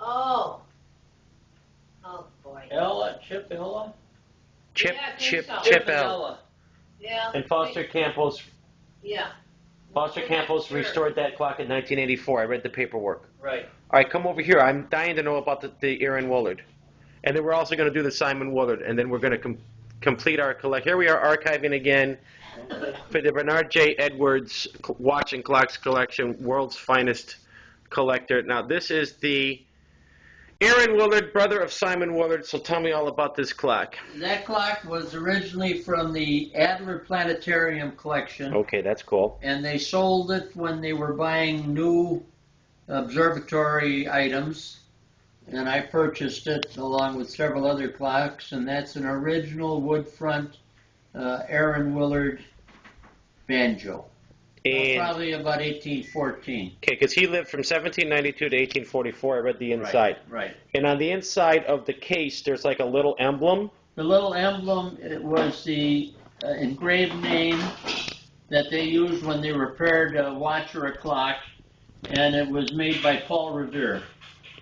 Oh. Oh, boy. Ella, Chip Ella? Chip, Yeah, I think Chip, so. Chip L. Ella. Yeah. And Foster Campos Yeah. Campos Sure. restored that clock in 1984. I read the paperwork. Right. All right, come over here. I'm dying to know about the Aaron Willard. And then we're also going to do the Simon Willard, and then we're going to complete our collect. Here we are archiving again for the Bernard J. Edwards Watch and Clocks Collection, World's Finest Collector. Now, this is the Aaron Willard, brother of Simon Willard, so tell me all about this clock. That clock was originally from the Adler Planetarium collection. Okay, that's cool. And they sold it when they were buying new observatory items. And I purchased it along with several other clocks, and that's an original wood front Aaron Willard banjo. And, probably about 1814. okay, because he lived from 1792 to 1844. I read the inside. Right. And on the inside of the case, there's like a little emblem. The little emblem, it was the engraved name that they used when they repaired a watch or a clock, and it was made by Paul Revere.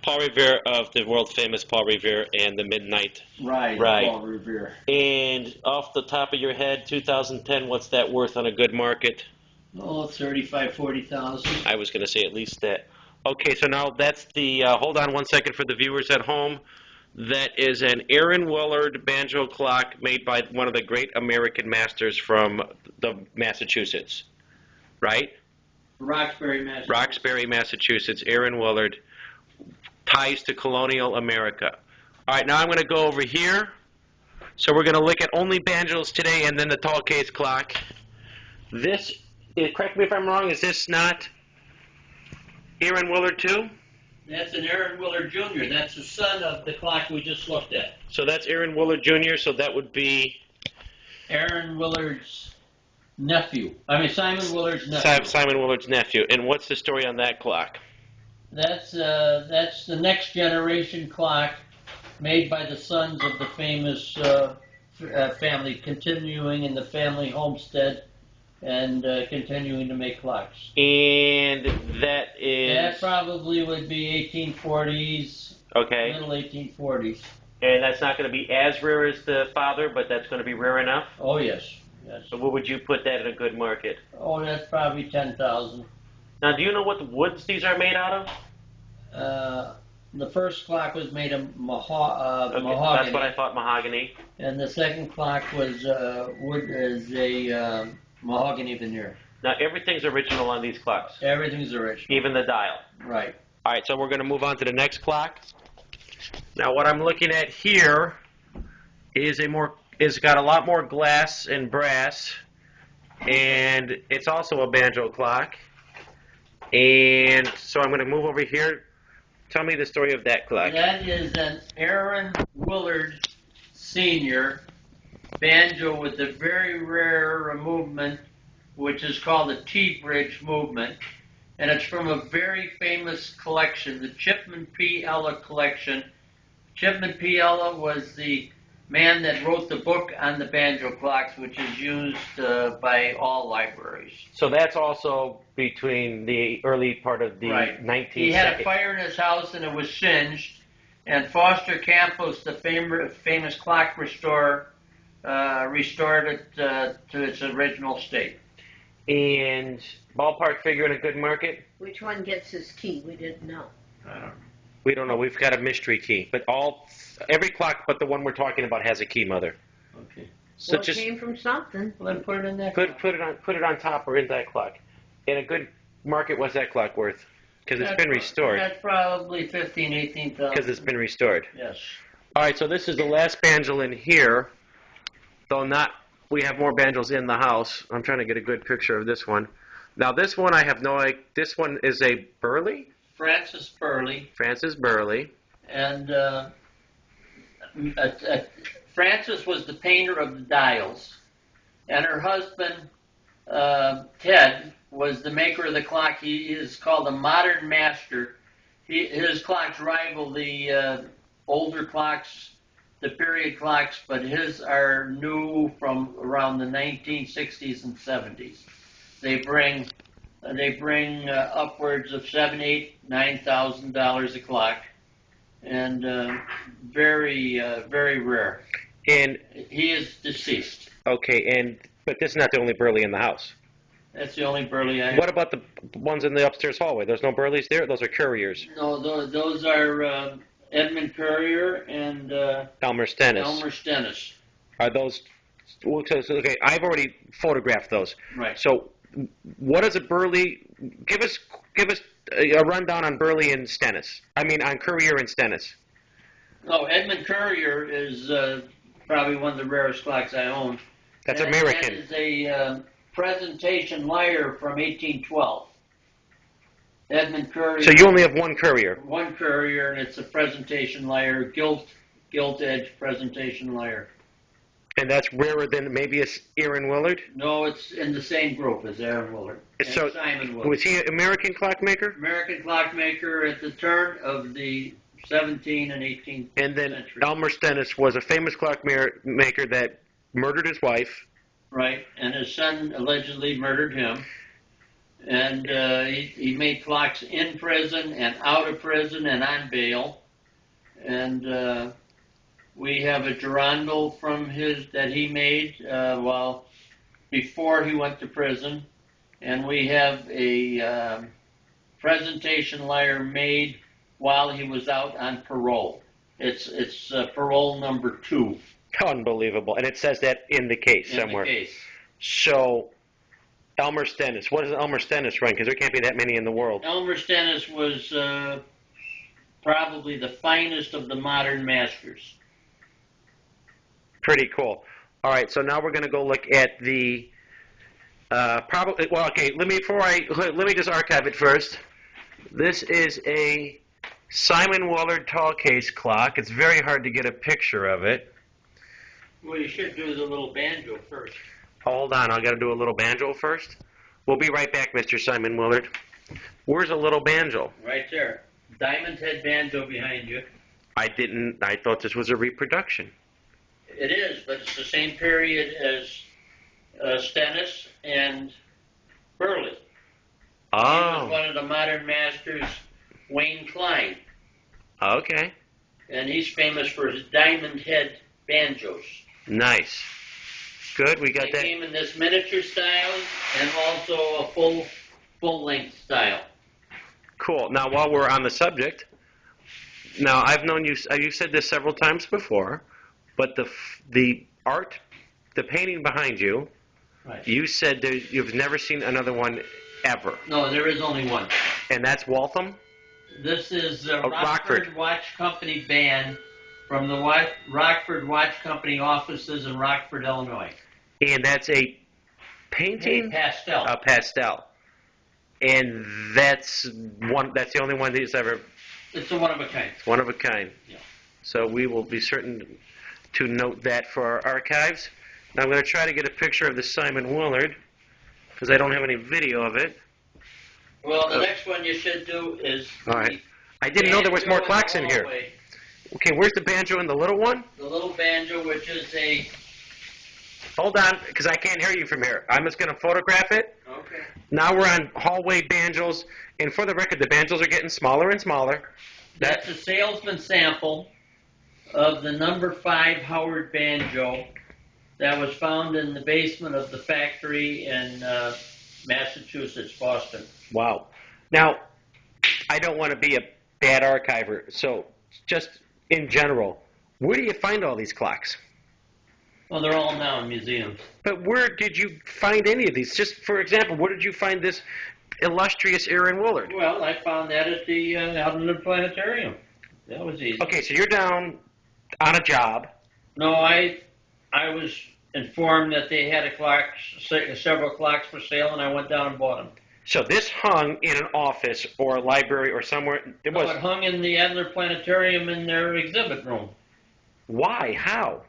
Paul Revere of the world famous Paul Revere and the Midnight. Right. Paul Revere. And off the top of your head, 2010, what's that worth on a good market? Oh, 35, 40,000. I was going to say at least that. Okay, so now that's the, hold on one second for the viewers at home. That is an Aaron Willard banjo clock made by one of the great American masters from the Massachusetts, right? Roxbury, Massachusetts. Roxbury, Massachusetts, Aaron Willard. Ties to colonial America. All right, now I'm going to go over here. So we're going to look at only banjos today and then the tall case clock. This, correct me if I'm wrong, is this not Aaron Willard too? That's an Aaron Willard Jr. That's the son of the clock we just looked at. So that's Aaron Willard Jr., so that would be... Aaron Willard's nephew. Simon Willard's nephew. Simon Willard's nephew. And what's the story on that clock? That's the next generation clock made by the sons of the famous family, continuing in the family homestead and continuing to make clocks. And that is... That probably would be 1840s, okay. Middle 1840s. And that's not going to be as rare as the father, but that's going to be rare enough? Oh, yes. So what would you put that in a good market? Oh, that's probably 10,000. Now, do you know what woods these are made out of? The first clock was made of mahogany. That's what I thought, mahogany. And the second clock was wood as a mahogany veneer. Now, everything's original on these clocks. Everything's original. Even the dial. Right. All right, so we're going to move on to the next clock. Now, what I'm looking at here is got a lot more glass and brass, and it's also a banjo clock. And so I'm going to move over here. Tell me the story of that clock. That is an Aaron Willard Sr. banjo with a very rare movement, which is called the T-bridge movement. And it's from a very famous collection, the Chipman P. Ella collection. Chipman P. Ella was the man that wrote the book on the banjo clocks, which is used by all libraries. So that's also between the early part of the 19th He had a fire in his house and it was singed, and Foster Campos, the famous clock restorer, restored it to its original state. And ballpark figure in a good market? Which one gets his key? We didn't know. I don't know. We don't know. We've got a mystery key. But every clock but the one we're talking about has a key, Mother. Okay. So well, it came from something. Well, then put it in there. Put it on top or in that clock. In a good market, what's that clock worth? Because it's been restored. That's probably 15, 18,000. Because it's been restored. Yes. All right, so this is the last banjo in here. Though not, we have more banjos in the house. I'm trying to get a good picture of this one. Now this one I have no idea. This one is a Burley? Francis Burley. Francis Burley. And Frances was the painter of the dials, and her husband, Ted, was the maker of the clock. He is called a modern master. His clocks rival the older clocks, the period clocks, but his are new from around the 1960s and 70s. They bring upwards of $7,000, $8,000, $9,000 a clock. and very rare. And He is deceased. okay, but this is not the only Burley in the house. That's the only Burley I have. What about the ones in the upstairs hallway? There's no Burleys there? Those are Couriers. No, those are Edmund Courier and Elmer Stennis. Elmer Stennis. Are those... Okay, I've already photographed those. Right. So what is a Burley... Give us a rundown on Burley and Stennis. I mean, on Courier and Stennis. Oh, Edmund Courier is probably one of the rarest clocks I own. That's That American. is a presentation lyre from 1812. Edmund Courier. So you only have one Courier. One Courier, and it's a presentation lyre, gilt edge presentation lyre. And that's rarer than maybe a Aaron Willard? No, it's in the same group as Aaron Willard and So, Simon Willard. was he an American clockmaker? American clockmaker at the turn of the 17th and 18th And then century. Elmer Stennis was a famous clockmaker that murdered his wife. Right, and his son allegedly murdered him. And he made clocks in prison and out of prison and on bail. And we have a Durandal from that he made before he went to prison. And we have a presentation lyre made while he was out on parole. It's parole number 2. Unbelievable. And it says that in the case somewhere. In the case. So, Elmer Stennis. What does Elmer Stennis run? Because there can't be that many in the world. Elmer Stennis was probably the finest of the modern masters. Pretty cool. All right, so now we're going to go look at the probably. Well, okay. Let me just archive it first. This is a Simon Willard tall case clock. It's very hard to get a picture of it. Well, you should do the little banjo first. Hold on, I got to do a little banjo first. We'll be right back, Mr. Simon Willard. Where's a little banjo? Right there. Diamond head banjo behind you. I thought this was a reproduction. It is, but it's the same period as Stennis and Burley. He was Oh, one of the modern masters, Wayne Klein. okay. And he's famous for his diamond head banjos. Nice. Good, we got They that. came in this miniature style and also a full-length style. Cool. Now, while we're on the subject, now I've known you. You've said this several times before, but the art, the painting behind you, Right. you said that you've never seen another one ever, No, there is only one. and that's Waltham. This is Rockford. Rockford Watch Company band from the Rockford Watch Company offices in Rockford, Illinois. And that's a painting, Pastel. a pastel, and that's the only one that's ever It's a one of a kind. one of a kind. Yeah. So we will be certain to note that for our archives. Now I'm going to try to get a picture of the Simon Willard because I don't have any video of it. Well, the next one you should do is All right. I didn't know there was more clocks in here. hallway. Okay, where's the banjo and the little one? The little banjo, which is a... Hold on, because I can't hear you from here. I'm just going to photograph it. Okay. Now we're on hallway banjos, and for the record, the banjos are getting smaller and smaller. That's a salesman sample of the number 5 Howard banjo that was found in the basement of the factory in Massachusetts, Boston. Wow. Now, I don't want to be a bad archiver, so just in general, where do you find all these clocks? Well, they're all now in museums. But where did you find any of these? Just for example, where did you find this illustrious Aaron Willard? Well, I found that at the out in the planetarium. That was easy. Okay, so you're down on a job. No, I was informed that they had several clocks for sale, and I went down and bought them. So this hung in an office or a library or somewhere. It No, was. it hung in the Adler Planetarium in their exhibit room Why? How?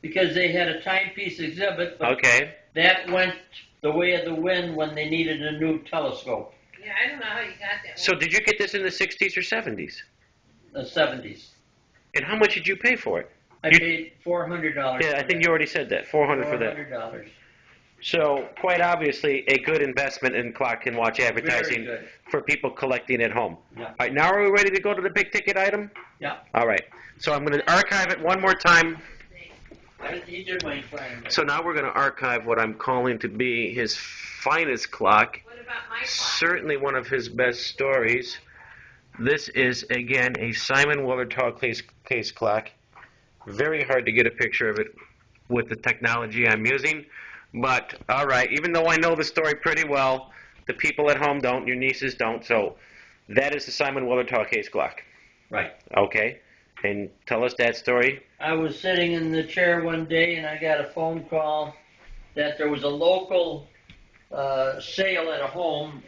because they had a timepiece exhibit, but Okay. that went the way of the wind when they needed a new telescope. Yeah, I don't know how you got that So did you get this in the 60s or 70s? The 70s. And how much did you pay for it? I You- paid $400. Yeah, I think you already said that. $400 for that. $400. So, quite obviously, a good investment in Clock and Watch Very advertising good. for people collecting at home. Yeah. All right, now are we ready to go to the big ticket item? Yeah. All right. So I'm going to archive it one more time. He did my plan. So now we're going to archive what I'm calling to be his finest clock. What about my clock? Certainly one of his best stories. This is, again, a Simon Willard tall case clock. Very hard to get a picture of it with the technology I'm using. But, all right, even though I know the story pretty well, the people at home don't, your nieces don't. So that is the Simon Willard tall case clock. Right. Okay. And tell us that story. I was sitting in the chair one day and I got a phone call that there was a local sale at a home,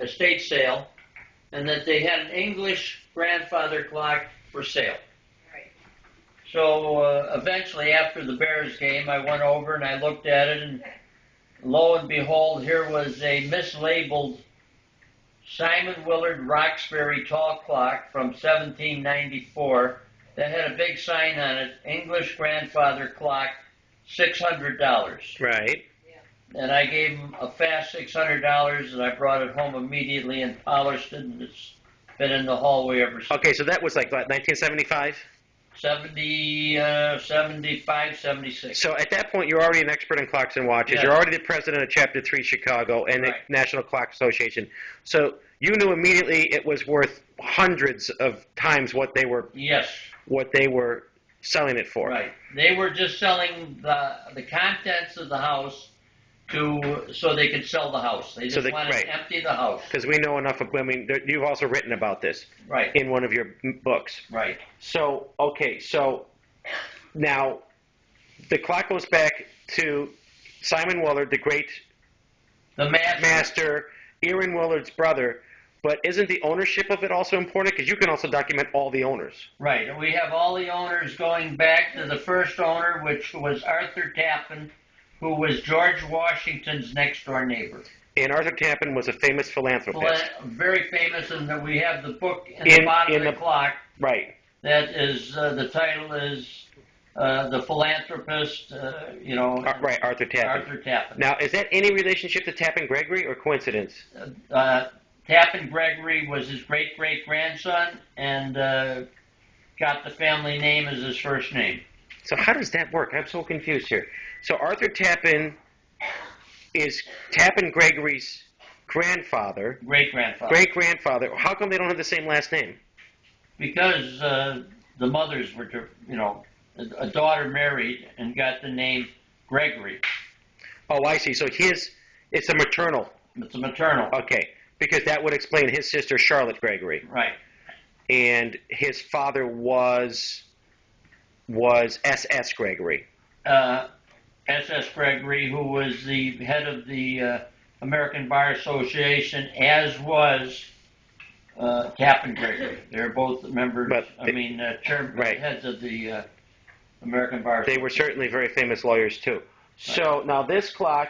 estate sale, and that they had an English grandfather clock for sale. Right. So eventually, after the Bears game, I went over and I looked at it, and lo and behold, here was a mislabeled Simon Willard Roxbury tall clock from 1794 that had a big sign on it, English grandfather clock, $600. Right. And I gave him a fast $600, and I brought it home immediately and polished it, and it's been in the hallway ever since. Okay, so that was like, what, 1975? 75, 76. So at that point, you're already an expert in clocks and watches. Yes. You're already the president of Chapter 3 Chicago and Right. the National Clock Association. So you knew immediately it was worth hundreds of times what they were Yes, selling it for. right. They were just selling the contents of the house so they could sell the house. They just wanted right. to empty the house. Because we know enough of, I mean, you've also written about this Right, in one of your books. right. So, okay, so now the clock goes back to Simon Willard, the great The master, Aaron Willard's brother, but isn't the ownership of it also important? Because you can also document all the owners. Right, and we have all the owners going back to the first owner, which was Arthur Tappan, who was George Washington's next-door neighbor. And Arthur Tappan was a famous philanthropist. Very famous, and we have the book in the bottom of the clock. Right. That is, the title is The Philanthropist, Right, Arthur Tappan. Arthur Tappan. Now, is that any relationship to Tappan Gregory or coincidence? Tappan Gregory was his great-great-grandson and got the family name as his first name. So how does that work? I'm so confused here. So Arthur Tappan is Tappan Gregory's grandfather, Great-grandfather. great-grandfather. How come they don't have the same last name? Because the mothers were, a daughter married and got the name Gregory. Oh, I see. So it's a maternal. It's a maternal. Okay. Because that would explain his sister Charlotte Gregory. Right. And his father was S.S. Gregory. S.S. Gregory, who was the head of the American Bar Association, as was Tappan Gregory. They're both members, Right. heads of the American Bar They Association. were certainly very famous lawyers, too. So now this clock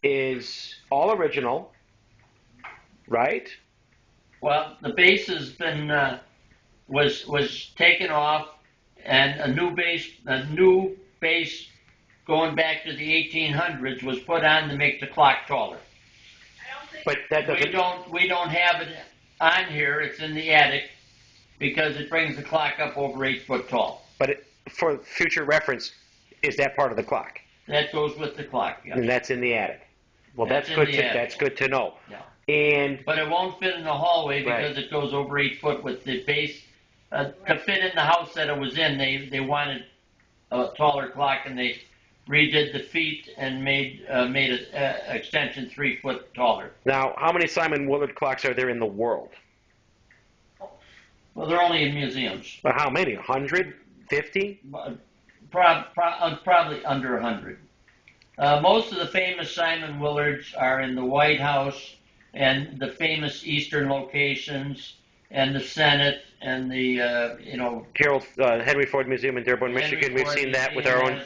is all original, right? Well, the base has been was taken off, and a new base going back to the 1800s was put on to make the clock taller. But that doesn't. We don't have it on here. It's in the attic because it brings the clock up over 8 foot tall. But for future reference, is that part of the clock? That goes with the clock. Yeah. And that's in the attic. Well, That's that's in good. the attic. That's good to know. Yeah. And But it won't fit in the hallway because it goes over 8 foot with the base. To fit in the house that it was in, they wanted a taller clock, and they redid the feet and made it extension 3 foot taller. now, how many Simon Willard clocks are there in the world? Well, they're only in museums. Well, how many? 150? Probably under 100. Most of the famous Simon Willards are in the White House and the famous Eastern locations and the Senate and the Harold Henry Ford Museum in Dearborn, Michigan. We've seen that with our own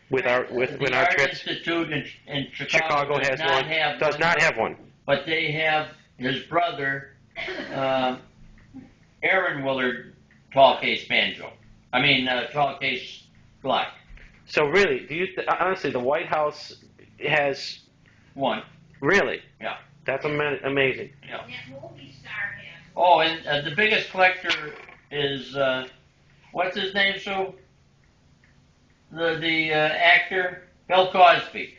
in our Art trips. Institute in Chicago has one. Does not have one. But they have his brother, Aaron Willard, tall case banjo. Tall case clock. So really, honestly, the White House has one. really? Yeah. That's amazing. Yeah. And that movie star has. Oh, and the biggest collector is what's his name, Sue? The actor Bill Cosby.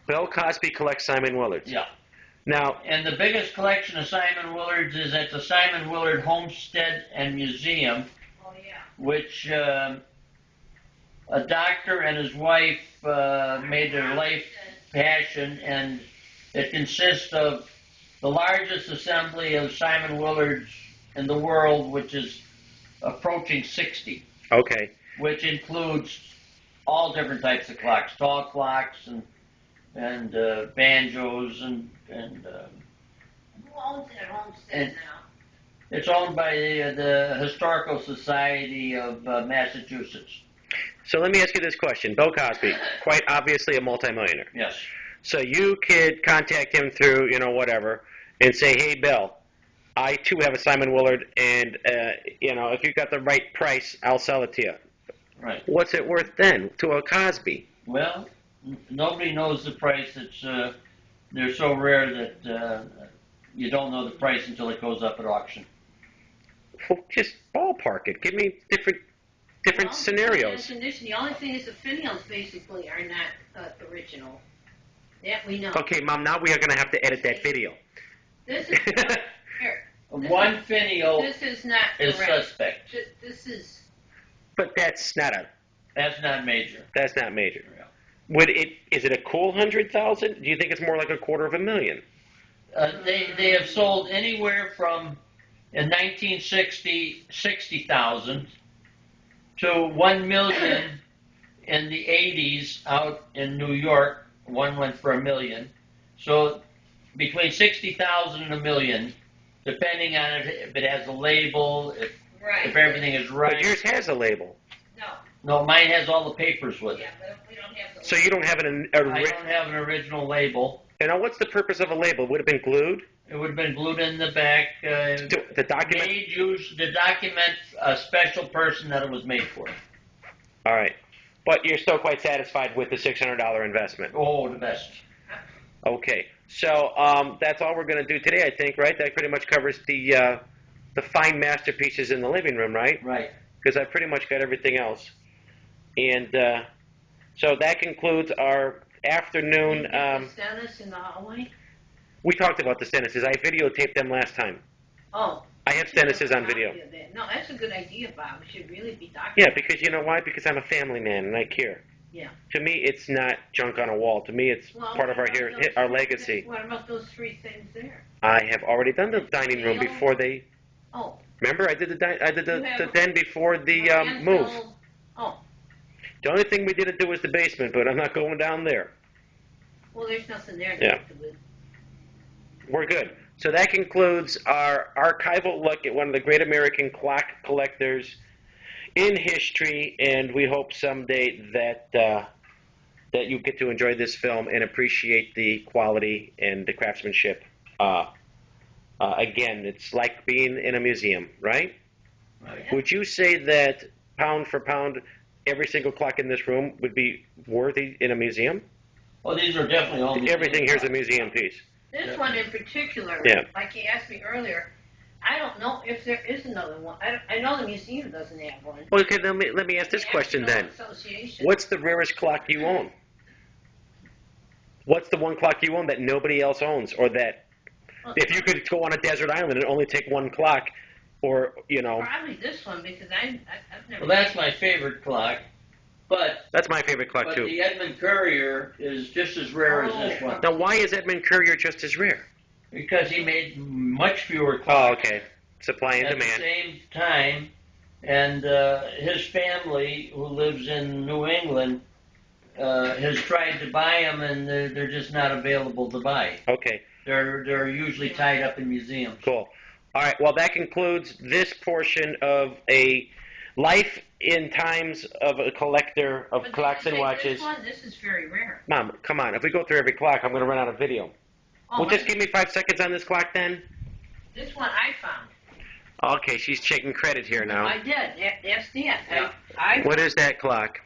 Bill Cosby collects Simon Willards. Yeah. Now, And the biggest collection of Simon Willards is at the Simon Willard Homestead and Museum, Oh, yeah. which a doctor and his wife made their life passion, and it consists of the largest assembly of Simon Willards in the world, which is approaching 60, okay. which includes all different types of clocks, tall clocks and banjos and Who owns that homestead And- now? it's owned by the Historical Society of Massachusetts. So let me ask you this question. Bill Cosby, quite obviously a multimillionaire. Yes. So you could contact him through, whatever, and say, hey, Bill, I too have a Simon Willard, and, if you got the right price, I'll sell it to you. Right. What's it worth then to a Cosby? Well, nobody knows the price. They're so rare that you don't know the price until it goes up at auction. Well, just ballpark it. Give me different Well, scenarios. Condition. The only thing is the finials basically are not original. That we know. Okay, Mom, now we are going to have to edit that video. This is here. One finial This is not is correct. suspect. This is. But that's not Major. That's not major. Yeah. Is it a cool 100,000? Do you think it's more like $250,000? They have sold anywhere from, in 1960, 60,000 to 1 million in the 80s out in New York. One went for $1 million. So between 60,000 and $1 million, depending on if it has a label, Right. if everything is right. But yours has a label. No. No, mine has all the papers with it. Yeah, but we don't have the. So you don't have I don't have an original label. And now what's the purpose of a label? Would it have been glued It would have been glued in the back. to document? To document a special person that it was made for. All right. But you're still quite satisfied with the $600 investment. Oh, the best. Okay. So that's all we're going to do today, I think, right? That pretty much covers the fine masterpieces in the living room, right? Right. Because I pretty much got everything else. And so that concludes our afternoon. The Stennis in the hallway. We talked about the Stennises. I videotaped them last time. Oh. I have Stennises on video. No, that's a good idea, Bob. It should really be documented. Yeah, because you know why? Because I'm a family man and I care. Yeah. To me, it's not junk on a wall. To me, it's Well, part of what about those our three legacy. things- What about those three things there? I have already done the dining room Bill? before they. Oh. Remember, I did the You have the den before the and move. Bill- Oh. The only thing we didn't do was the basement, but I'm not going down there. Well, there's nothing there. Yeah. To We're good. So that concludes our archival look at one of the great American clock collectors in history, and we hope someday that that you get to enjoy this film and appreciate the quality and the craftsmanship. Again, it's like being in a museum, right? Right. Would you say that pound for pound, every single clock in this room would be worthy in a museum? Well, these are definitely all. Everything here's a museum piece. This one in particular, Yeah. like you asked me earlier, I don't know if there is another one. I know the museum doesn't have one. Well, okay, let me ask this The question then. National Association. What's the rarest clock you own? What's the one clock you own that nobody else owns, or that if you could go on a desert island and only take one clock, or Probably this one because I've never. Well, that's my favorite clock, but that's my favorite clock but too. the Edmund Courier is just as rare as this one Now, why is Edmund Courier just as rare? because he made much fewer Oh, clocks okay. Supply and at the demand. same time, and his family, who lives in New England, has tried to buy them, and they're just not available to buy. Okay, They're usually tied up in museums. cool. All right, well, that concludes this portion of a life in times of a collector of But clocks and this watches. one, this is very rare. Mom, come on. If we go through every clock, I'm going to run out of video. Oh, Well, just give me 5 seconds on this clock then. this one I found. Okay, she's taking credit here now. I did. That's it. Yeah. I What is that clock?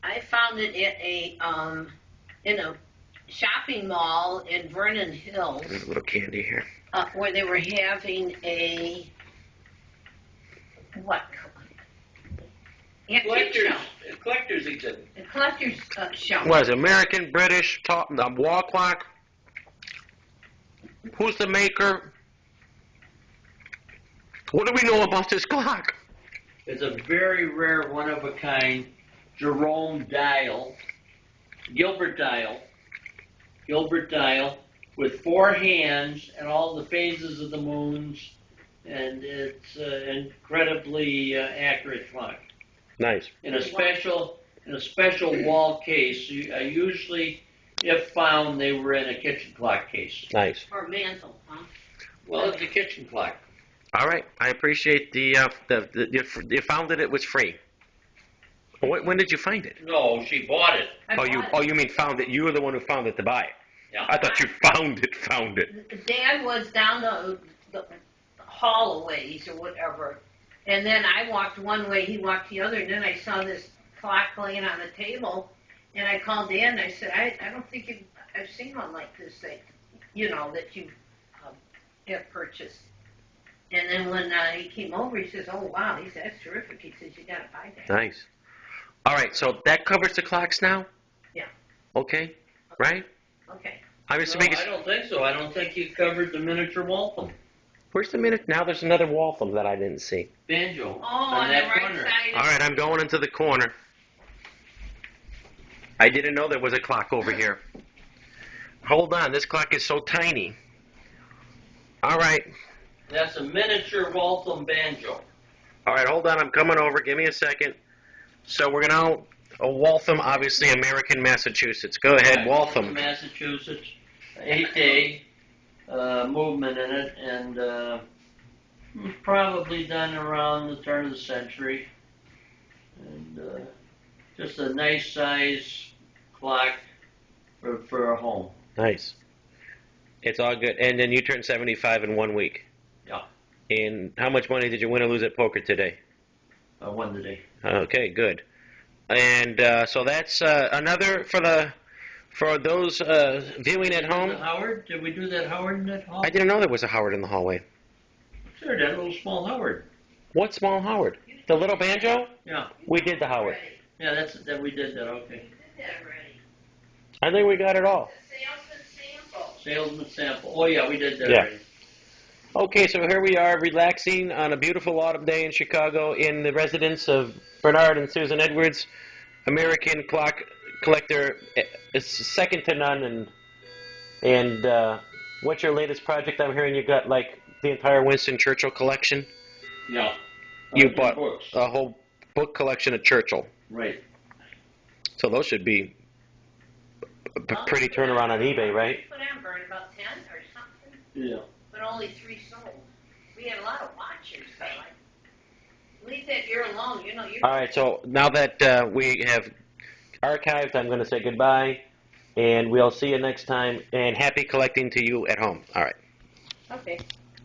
I found it at in a shopping mall in Vernon Hills, There's a little candy here. where they were having a what? Antique show. Collector's exhibit. A collector's show. What is it, American, British, wall clock? Who's the maker? What do we know about this clock? It's a very rare, one-of-a-kind Jerome dial, Gilbert dial, with 4 hands and all the phases of the moons, and it's an incredibly accurate clock. Nice. In a special wall case. Usually, if found, they were in a kitchen clock case. Nice. Or mantle, huh? Well, it's a kitchen clock. All right. I appreciate you found it was free. When did you find it? No, she bought it. You mean found it? You were the one who found it to buy it. Yeah. I thought you found it. Dad was down the hall a ways or whatever, and then I walked one way, he walked the other, and then I saw this clock laying on the table, and I called Dad and I said, I don't think I've seen one like this that you have purchased. And then when he came over, he says, "Oh wow," he said, "That's terrific." He says, "You got to buy that." Nice. All right. So that covers the clocks now. Yeah. Okay. Right. Okay. I No, was I don't think so. I don't think you covered the miniature Waltham. Where's the minute? Now there's another Waltham that I didn't see. Banjo. Oh, on the that right corner. side. All right, I'm going into the corner. I didn't know there was a clock over here. Hold on, this clock is so tiny. All right. That's a miniature Waltham banjo. All right, hold on, I'm coming over. Give me a second. So we're going to, Waltham, obviously American, Massachusetts. Go ahead, Right, Waltham. Massachusetts. 8-day movement in it, and probably done around the turn of the century. And just a nice size clock for a home. Nice. It's all good. And then you turned 75 in 1 week. Yeah. And how much money did you win or lose at poker today? I won today. Okay, good. And so that's another for those viewing at home. Howard? Did we do that Howard in that hall? I didn't know there was a Howard in the hallway. Sure, that little small Howard. What small Howard? The little banjo? Yeah. We did the Howard. Yeah, that we did that. Okay. You did that already. I think we got it all. The salesman sample. Salesman sample. Oh yeah, we did that Yeah. already. Okay, so here we are relaxing on a beautiful autumn day in Chicago in the residence of Bernard and Susan Edwards, American clock collector. It's second to none. And what's your latest project? I'm hearing you got like the entire Winston Churchill collection. Yeah. You Two bought books. a whole book collection of Churchill. Right. So those should be a pretty turnaround on eBay, right? Put on Bern about 10 or something, Yeah. but only 3 sold. We had a lot of watchers, so leave that year alone. You're. All right, so now that we have archived, I'm going to say goodbye, and we'll see you next time, and happy collecting to you at home. All right. Okay.